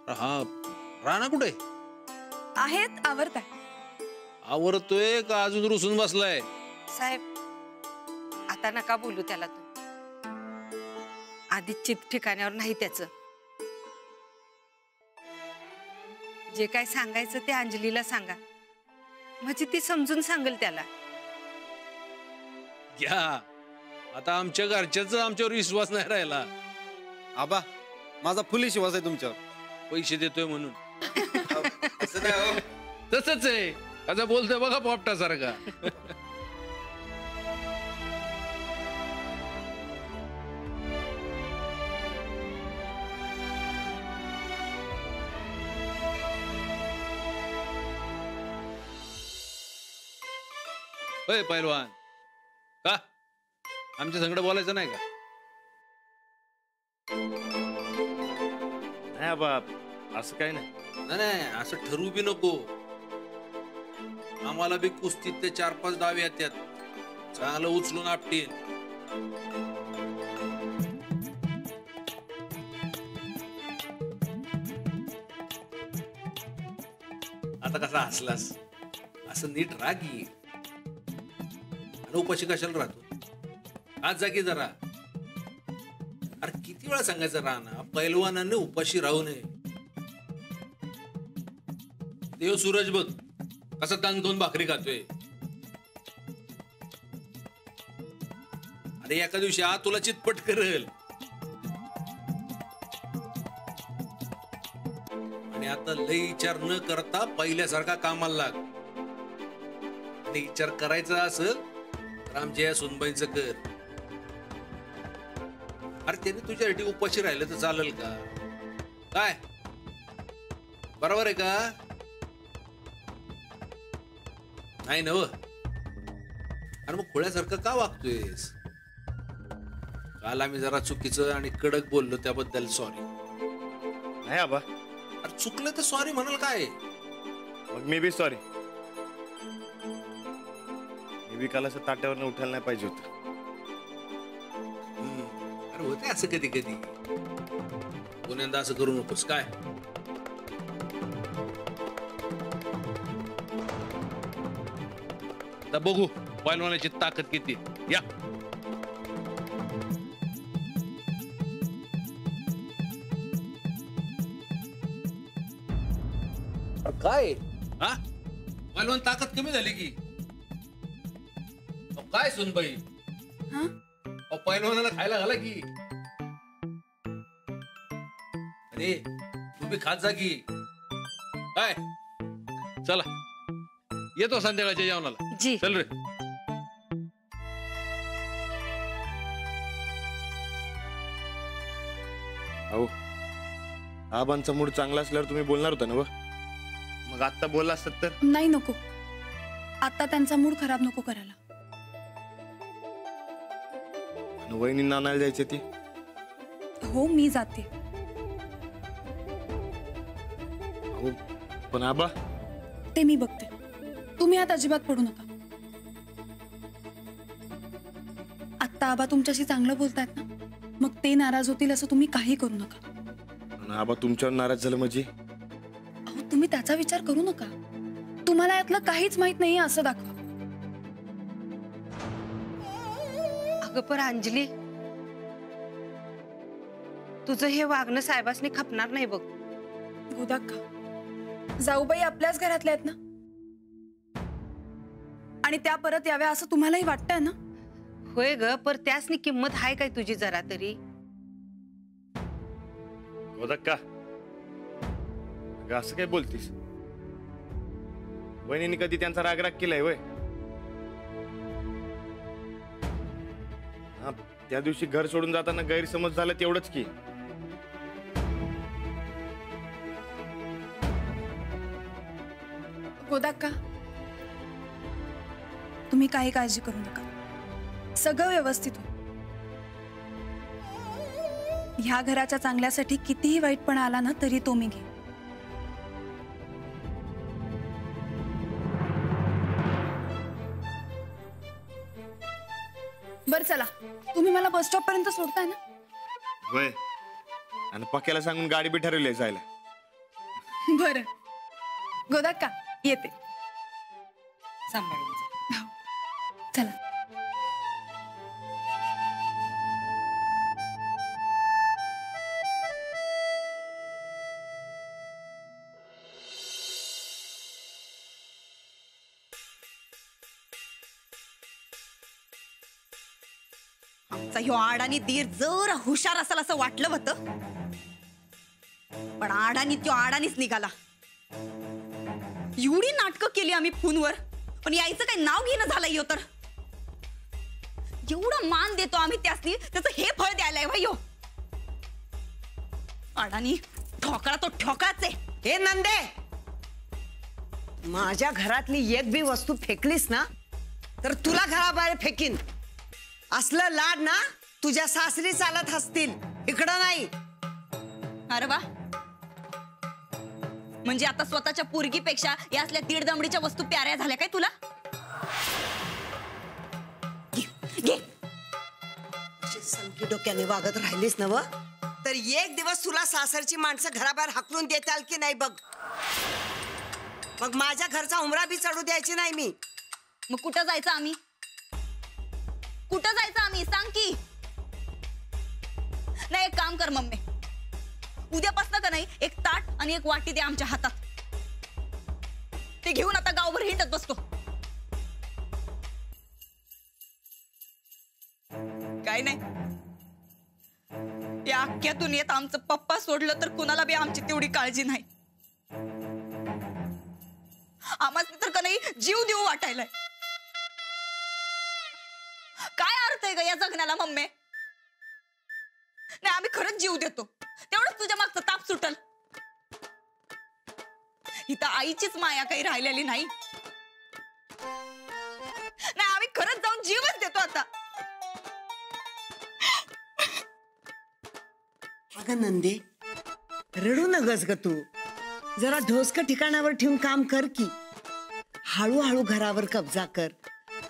हा राणा कुठे आहेत? आवरताय? आवरतोय का अजून रुसून बसलाय? साहेब आता नका बोलू त्याला, तू आधी चित ठिकाण्यावर नाही त्याचं. जे काय सांगायचं ते अंजलीला सांगा, म्हणजे ती समजून सांगेल त्याला. घ्या आता आमच्या घरच्याच आमच्यावर विश्वास नाही राहिला. आबा माझा फुल विश्वास आहे तुमच्यावर. पैसे देतोय म्हणून असं नाही हो. तसंच आहे. असं बोलतोय बघा पोपटा सारखा. होय पैलवान, का आमच्या संगड बोलायचं नाही का? नाही बाप, असं काही नाही. नाही असं ठरवू बी नको. आम्हाला बी कुस्तीत ते 4-5 डाव येतात. चांगलं उचलून आपटीन. आता कसा हसलास, असं नीट रागी. आणि उपाशी कशाला राहतो? आज जागी जरा. अरे किती वेळा सांगायचं राणा, पैलवानाने उपाशी राहू नये. देव सूरज बघ कसं तांग दोन भाकरी खातोय. अरे एका दिवशी तुला चितपट करेल. आणि आता लय विचार न करता पहिल्यासारखा कामाला लाग. आणि विचार करायचा असेल तर आमच्या या सुनबाईंचं कर. अरे त्याने तुझ्यासाठी उपाशी राहिलं तर चालेल का? काय बरोबर आहे का? नाही ना? अरे मग खोळ्यासारखं का वागतोयस? काल आम्ही जरा चुकीचं आणि कडक बोललो त्याबद्दल सॉरी. नाही आबा. अरे चुकलं तर सॉरी म्हणाल काय? मग मी बी सॉरी. मी बी काल असं ताट्यावर उठायला नाही पाहिजे होतं. अरे होते असं कधी कधी. पुण्यांदा असं करू नकोस. काय आता बघू पैलवानाची ताकद किती. या काय हा पैलवान ताकद कमी झाली की काय? सुनबाई पैलवानाला खायला घाला की. अरे तू बी खात जा की. काय चला येतो संध्याकाळच्या जेवणाला. जी चल रे. अहो आबांचा मूड चांगला असल्यावर तुम्ही बोलणार होता ना? मग आता बोलला असत तर. नाही नको, आता त्यांचा मूड खराब नको करायला. वहिनींना आणायला जायचे ती. हो मी जाते. अहो पण आबा. ते मी बघते, तुम्ही आता अजिबात पडू नका. आत्ता आबा तुमच्याशी चांगलं बोलतायत ना, मग ते नाराज होतील असं तुम्ही काही करू नका. आबा तुमच्यावर नाराज झालं म्हणजे? अहो तुम्ही त्याचा विचार करू नका. तुम्हाला यातलं काहीच माहित नाही असं दाखवा. अगं पर अंजली, तुझं हे वागणं साहेबांनी खपणार नाही बघ. गोदाक्का, जाऊबाई आपल्याच घरातल्या आहेत ना, आणि त्या परत याव्या असं तुम्हालाही वाटतंय ना? होय ग, पर त्यासनी किंमत आहे काय तुझी जरा तरी? गोदक्का असं काय बोलतीस? वहिनीने कधी त्यांचा रागराग केलाय वय? हा त्या दिवशी घर सोडून जाताना गैरसमज झाला तेवढंच की. गोदाक्का तुम्ही काही काळजी करू नका, सगळं व्यवस्थित होईल. ह्या घराच्या चांगल्यासाठी कितीही वाईटपणा आला ना तरी तो मी घेईन. बर चला, तुम्ही मला बस स्टॉप पर्यंत सोडताय ना? वय आणि पक्याला सांगून गाडी बी ठरवली जायला. बरं गोदाक्का येते. सांभाळून जा. चला. आमचा ह्यो आडानी दीर जर हुशार असेल असं वाटलं होतं, पण आडानी त्यो आडानीच निघाला. एवढी नाटकं केली आम्ही फोनवर, पण यायचं काही नाव घेणं झालं ह्यो तर. एवढं मान देतो आम्ही त्यासनी, त्याचं हे फळ द्यायलाय भाई ह्यो. अडाणी ठोकळा तो ठोकाच आहे. हे नंदे, माझ्या घरातली एक बी वस्तू फेकलीस ना तर तुला घराबाहेर फेकीन. असलं लाड ना तुझ्या सासरी चालत असतील, इकडं नाही. अरे वा, म्हणजे आता स्वतःच्या पोरगीपेक्षा या असल्या दीड दमडीच्या वस्तू प्याऱ्या झाल्या काय तुला? घे. अशी सनकी डोक्याने वागत राहिलीस ना व, तर एक दिवस तुला सासरची माणसं घराबाहेर हाकलून देताल की नाही बघ. मग माझ्या घरचा उमरा बी चढू द्यायची नाही मी. मग कुठं जायचं आम्ही? कुठं जायचं आम्ही सांग की. नाही, एक काम कर मम्मी, उद्यापासून का नाही एक ताट आणि एक वाटी दे आमच्या हातात. ते घेऊन आता गावभर हिंडत बसतो. काय नाही, या अख्ख्या दुनियेत आमचं पप्पा सोडलं तर कुणाला बी आमची तेवढी काळजी नाही. आम्हाला तर का नाही जीव देऊ वाटायलाय. काय अर्थ आहे ग या जगण्याला मम्मी? नाही, आम्ही खरंच जीव देतो, तेवढंच तुझ्या मागचं ताप सुटल. इथं आईचीच माया काही राहिलेली नाही. नाही, आम्ही खरंच जाऊन जीवच देतो आता. अगं नंदे, रडू नगस ग तू. जरा ढोसक ठिकाणावर ठेवून काम कर की. हळूहळू घरावर कब्जा कर.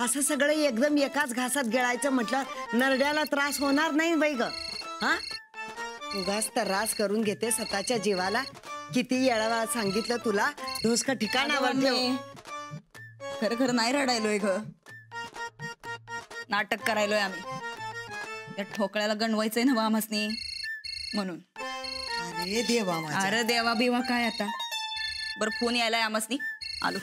असं सगळं एकदम एकाच घासात गिळायचं म्हटलं नरड्याला त्रास होणार नाही बाई ग. हा, उगाच त्रास करून घेते स्वतःच्या जीवाला. किती वेळा सांगितलं तुला, ढोसक ठिकाणावर ठेव. खरं खरं नाही रडायलोय ग, नाटक करायलोय आम्ही. त्या ठोकळ्याला गणवायचंय ना आम्हासनी म्हणून. अरे देवा माझ्या. अरे देवा बिवा काय आता. बरं, फोन यायलाय आम्हासनी, आलो.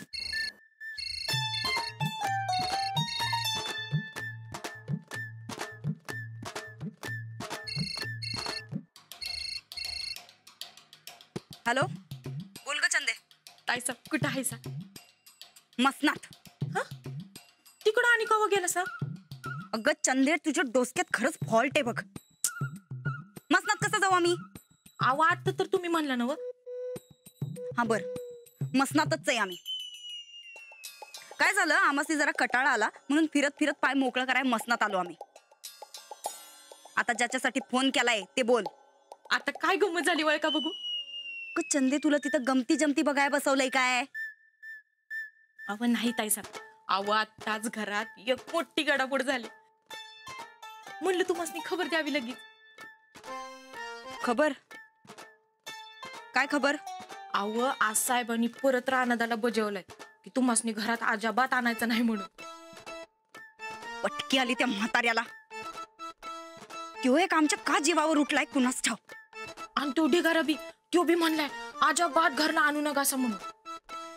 हॅलो, बोल ग चंदे. ताईसा कुठं आहे सा? मसनात. हा, तिकडं आणि कवा गेला सा? अगं चंदे, तुझ्या डोसक्यात खरंच फॉल्ट आहे बघ. मसनात कसं जाऊ आम्ही? आवा आता तर तुम्ही म्हणला ना व. हा बर, मसनातच आहे आम्ही. काय झालं, आम्हाला जरा कटाळा आला म्हणून फिरत फिरत पाय मोकळं करायला मसनात आलो आम्ही. आता ज्याच्यासाठी फोन केलाय ते बोल. आता काय गंमत झाली वळ का बघू? चंदे, तुला तिथं गमती जमती बघाय बसवलंय काय? अव नाही ताईसा, आवा आताच घरात एक मोठी गडाबोड झाली. म्हणलं तुम्हाला खबर द्यावी लगेच. खबर? काय खबर? आव आज साहेबांनी परत रानादाला बजावलंय की तुम्हाला घरात अजाबात आणायचं नाही म्हणून. पटकी आली त्या म्हाताऱ्याला. तो एक आमच्या का जीवावर उठलाय कुणास ठाव. आणि तो ढिगारा बी, तो बी म्हणलाय अजाबात घरला आणू नका असं म्हणून.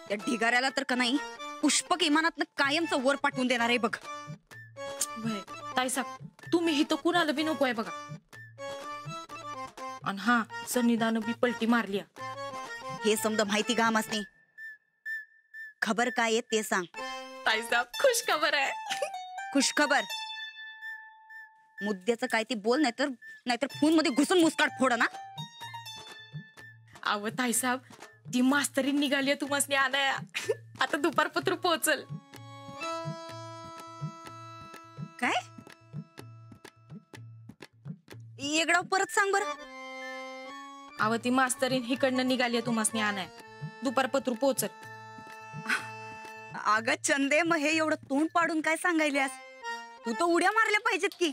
त्या ढिगाऱ्याला तर का नाही पुष्पक इमानातनं कायमचं वर पाठवून देणार आहे बघ. ताईसाहेब, तुम्ही हिथं कुणाला बी नको आहे बघा. आणि हा, सन्निधान बी पलटी मारली. हे समजा माहिती का आमासनी? खबर काय आहे ते सांग. ताईसाहेब, खुश खबर आहे. खुश खबर? मुद्द्याचं काय ते बोल, नाहीतर फोन मध्ये घुसून मुस्काट फोड ना. अव ताईसाहेब, ती मास्तरी निघाली तुम्हाला आणाया. आता दुपारपत्र पोहोचल. काय? एकदा परत सांग बर. अव ती मास्तरीन हिकडनं निघाली तुम्हाला आणाय. दुपारपत्र पोहोचल. अगं चंदे, मग हे एवढं तोंड पाडून काय सांगायल्यास? तू तर उड्या मारल्या पाहिजेत की.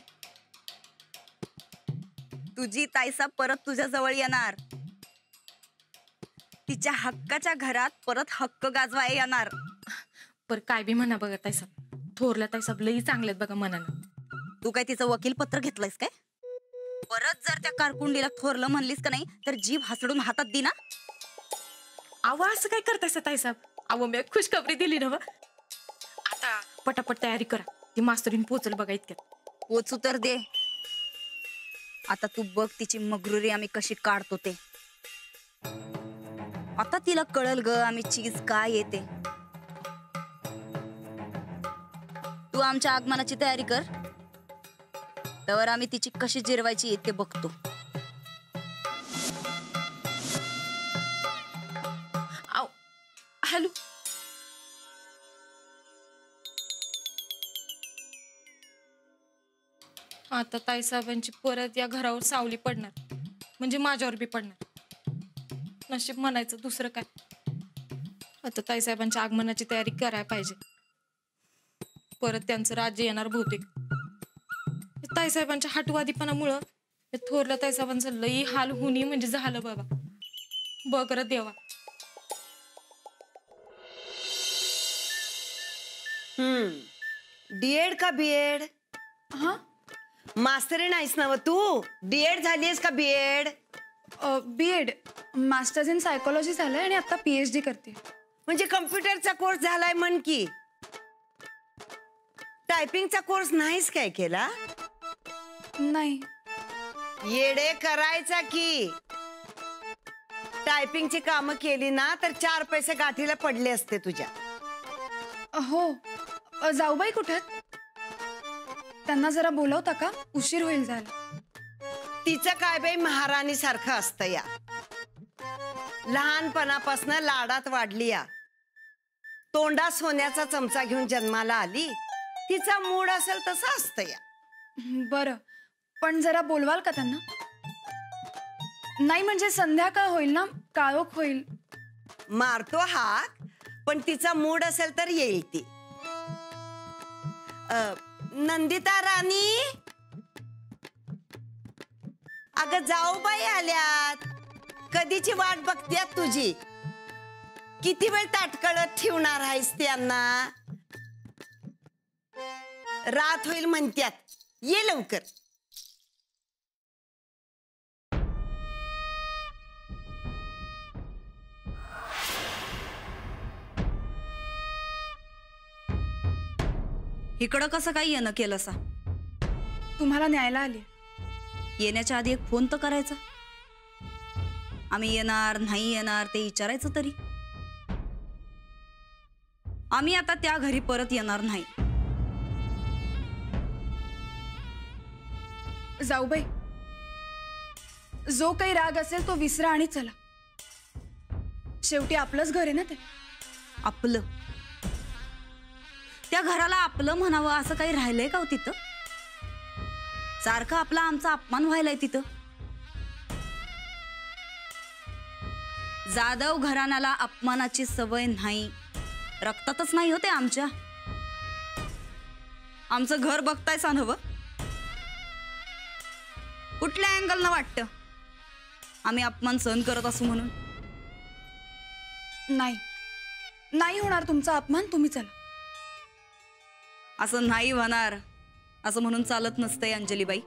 तुझी ताईसा परत तुझ्या जवळ येणार. तिच्या हक्काच्या घरात परत हक्क गाजवाय येणार. पर काय बी म्हणा बघा ताईसाहेब, थोरल्या ताईसाहेब लई चांगलेत बघा मनानं. तू काय तिचं वकील पत्र घेतलंयस काय? परत जर त्या कारकुंडीला थोरलं म्हणलीस का नाही तर जीभ हसडून हातात दे ना. अहो असं काय करतायसा ताईसाहेब? अहो मी खुशखबरी दिली ना. आता पटापट तयारी करा, ती मास्तरीन पोचल बघा इतक्यात. पोचू तर दे. आता तू बघ तिची मगरुरी आम्ही कशी काढतो ते. आता तिला कळल ग आम्ही चीज काय येते. तू आमच्या आगमनाची तयारी कर, तर आम्ही तिची कशी जिरवायची येते बघतो. हॅलो, आता ताईसाहेबांची परत या घरावर सावली पडणार, म्हणजे माझ्यावर बी पडणार. नशीब म्हणायचं, दुसरं काय. आता ताईसाहेबांच्या आगमनाची तयारी करायला पाहिजे. परत त्यांचं राज्य येणार बहुतेक. ताईसाहेबांच्या हटवादीपणामुळं थोरल्या ताईसाहेबांचं लई हाल होणी म्हणजे झालं बाबा. बघ र देवा. डीएड का बीएड? हा, मास्तरी नाहीस ना तू? डीएड झालीस का BEd? BEd masters in psychology झालंय आणि आता PhD करते. म्हणजे कम्प्युटरचा कोर्स झालाय म्हण की. टायपिंगचा कोर्स नाहीस काय केला? नाही. येडे करायचा की. टायपिंगची कामं केली ना तर 4 पैसे गाठीला पडले असते तुझ्या. हो, जाऊबाई कुठे आहेत? त्यांना जरा बोलवता का? उशीर होईल जायला. तिचं काय बाई महाराणी सारखं असतं या. लहानपणापासून लाडात वाढली या. तोंडा सोन्याचा चमचा घेऊन जन्माला आली. तिचा मूड असेल तसा असतं या. बरं, पण जरा बोलवाल का त्यांना? नाही म्हणजे संध्याकाळ होईल ना, काळोख होईल. मारतो हाक, पण तिचा मूड असेल तर येईल ती. नंदिता राणी, अगं जाऊबाई आल्यात. कधीची वाट बघत्यात तुझी. किती वेळ ताटकळत ठेवणार आहेस त्यांना? रात होईल म्हणत्यात, ये लवकर. इकडं कसं काही येणं केलं सा? तुम्हाला न्यायला आली. येण्याच्या आधी एक फोन तर करायचा. आम्ही येणार नाही येणार ते विचारायचं तरी. आम्ही आता त्या घरी परत येणार नाही. जाऊबाई, जो काही राग असेल तो विसरा आणि चला. शेवटी आपलंच घर आहे ना ते. आपलं? त्या घराला आपलं म्हणावं असं काही राहिलंय का हो तिथं? सारखं आपला आमचा अपमान व्हायलाय तिथं. जाधव घराण्याला अपमानाची सवय नाही, रक्तातच नाही होते आमच्या. आमचं घर बघताय सा नव्ह? कुठल्या अँगलनं वाटतं आम्ही अपमान सहन करत असू म्हणून? नाही, नाही होणार तुमचा अपमान. तुम्ही चला. असं नाही होणार असं म्हणून चालत नसतंय अंजलीबाई.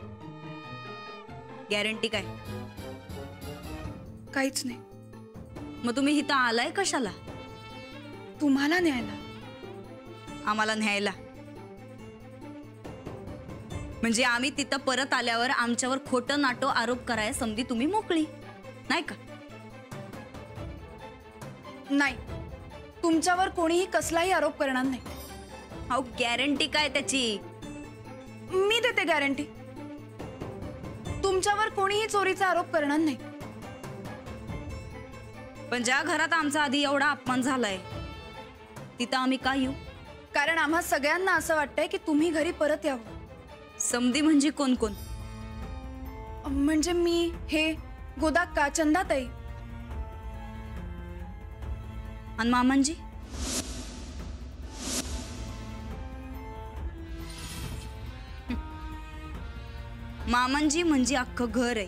गॅरंटी काय? काहीच नाही. मग तुम्ही इथं आलाय कशाला? तुम्हाला न्यायला. आम्हाला न्यायला? म्हणजे आम्ही तिथं परत आल्यावर आमच्यावर खोटं नाटो आरोप कराय समधी तुम्ही मोकळी नाही का? नाही, तुमच्यावर कोणीही कसलाही आरोप करणार नाही. अहो गॅरंटी काय त्याची? मी देते गॅरंटी. तुमच्यावर कोणीही चोरीचा आरोप करणार नाही. पण ज्या घरात आमचा आधी एवढा अपमान झालाय तिथं आम्ही का येऊ? कारण आम्हा सगळ्यांना असं वाटतंय की तुम्ही घरी परत यावं. समधी म्हणजे कोण कोण? म्हणजे मी, हे गोदाक्का, चंदाताई आणि मामांजी. मामांजी म्हणजे अख्खं घर आहे.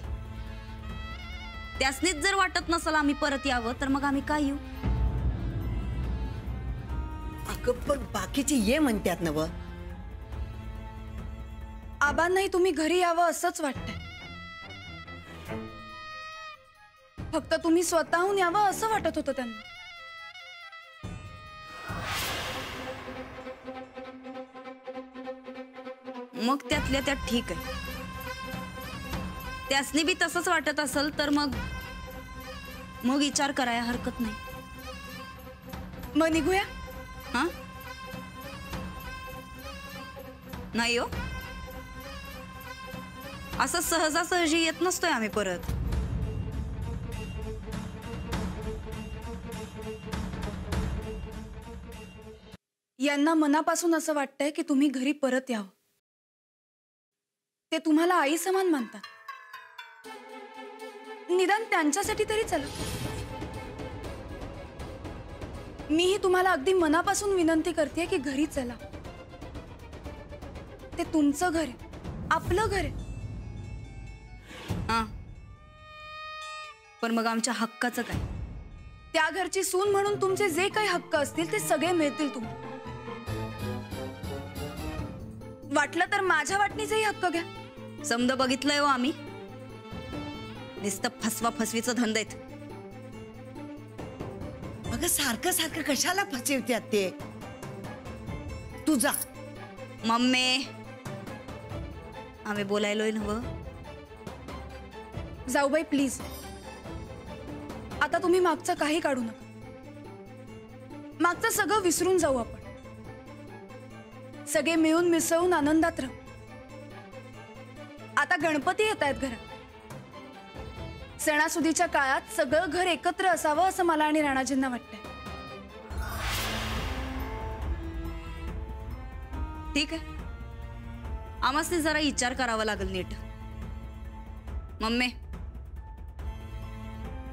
त्यासनीच जर वाटत नसल आम्ही परत यावं तर मग आम्ही काय येऊ? अगं पण बाकीचे ये म्हणतात ना व. आबांनाही तुम्ही घरी यावं असंच वाटतंय. फक्त तुम्ही स्वतःहून यावं असं वाटत होतं त्यांना. मग त्यातल्या त्यात ठीक आहे. त्यासनी बी तसंच वाटत असेल तर मग विचार करायला हरकत नाही. मग निघूया. हा नाही हो, असं सहजासहजी येत नसतोय आम्ही परत. यांना मनापासून असं वाटतंय की तुम्ही घरी परत यावं. ते तुम्हाला आई समान मानतात. निदान त्यांच्यासाठी तरी चला. मीही तुम्हाला अगदी मनापासून विनंती करते की घरी चला. ते तुमचं घर आहे, आपलं घर आहे. हा, पण मग आमच्या हक्काचं काय? त्या घरची सून म्हणून तुमचे जे काही हक्क असतील ते सगळे मिळतील तुम्हाला. वाटलं तर माझ्या वाटणीचेही हक्क घ्या. समद बघितलंय हो आम्ही, नुसतं फसवा फसवीचं धंदा आहेत. अगं सारखं सारखं कशाला फसवत्यात ते? तू जा. मम्मी, आम्ही बोलायलोय नव. जाऊबाई प्लीज, आता तुम्ही मागचं काही काढू नका. मागचं सगळं विसरून जाऊ आपण. सगळे मिळून मिसळून आनंदात राहू. आता गणपती येत आहेत घरात. सणासुदीच्या काळात सगळं घर एकत्र असावं असं मला आणि राणाजींना वाटतंय. ठीक आहे, आम्हाला जरा विचार करावा लागेल नीट. मम्मी,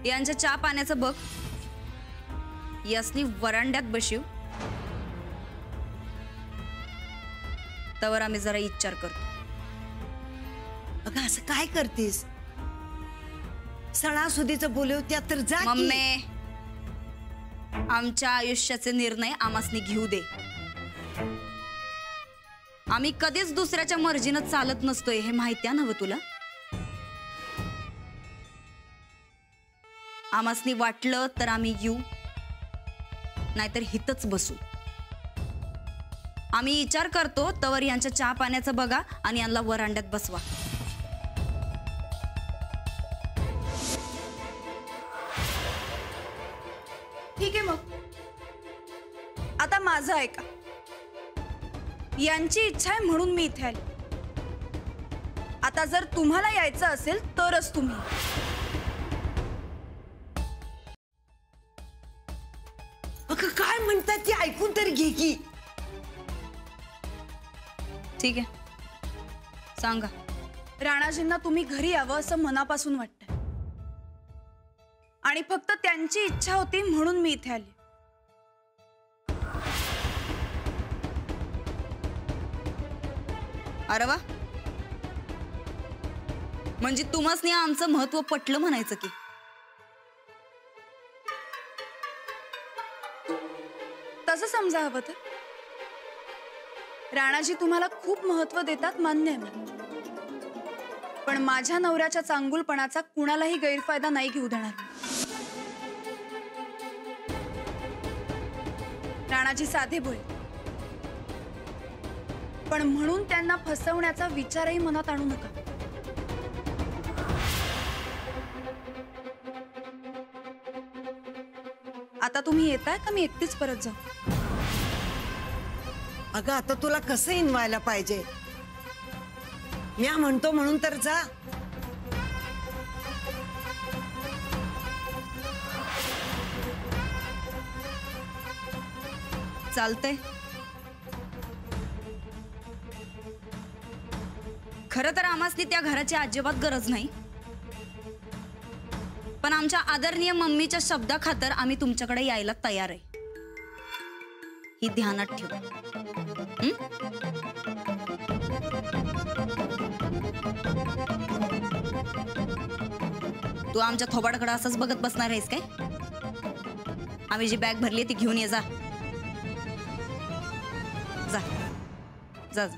यांच्या चहा पाण्याचं बघ. यासनी वरांड्यात बसू तवर आम्ही जरा विचार करतो. अगं असं काय करतेस? सणासुदीचं बोलवत्यात तर जा की. मम्मी, आमच्या आयुष्याचे निर्णय आम्हासनी घेऊ दे. आम्ही कधीच दुसऱ्याच्या मर्जीनं चालत नसतोय, हे माहिती आहे ना तुला? आम्हासनी वाटलं तर आम्ही येऊ, नाहीतर हितच बसू. आम्ही विचार करतो तवर यांच्या चहा पाण्याचं बघा आणि यांना वरांड्यात बसवा. ठीक आहे, मग आता माझं ऐका. यांची इच्छा आहे म्हणून मी इथे आले. आता जर तुम्हाला यायचं असेल तरच तुम्ही. अगं काय म्हणतात ते ऐकून तरी घे की. ठीक आहे, सांगा. राणाजींना तुम्ही घरी यावं असं मनापासून वाटतंय आणि फक्त त्यांची इच्छा होती म्हणून मी इथे आली. अरे वा, म्हणजे तुम्हासनी आमचं महत्व पटलं म्हणायचं की. तसं समजा हवं तर. राणाजी तुम्हाला खूप महत्व देतात, मान्य आहे मला. पण माझ्या नवऱ्याच्या चांगुलपणाचा कुणालाही गैरफायदा नाही घेऊ देणार. राणाजी साधे भोळे, पण म्हणून त्यांना फसवण्याचा विचारही मनात आणू नका. आता तुम्ही येताय का मी एकटीच परत जाऊ? अगं आता तुला कसं इनवायला पाहिजे? मी म्हणतो म्हणून तर जा. चालतंय. खरं तर आम्हासनी त्या घराची अजिबात गरज नाही, पण आमच्या आदरणीय मम्मीच्या शब्दाखातर आम्ही तुमच्याकडे यायला तयार आहे. ही ध्यानात ठेवा. तू आमच्या थोबाडाकडे असंच बघत बसणार आहेस काय? आम्ही जी बॅग भरली ती घेऊन ये जा जा जा जा.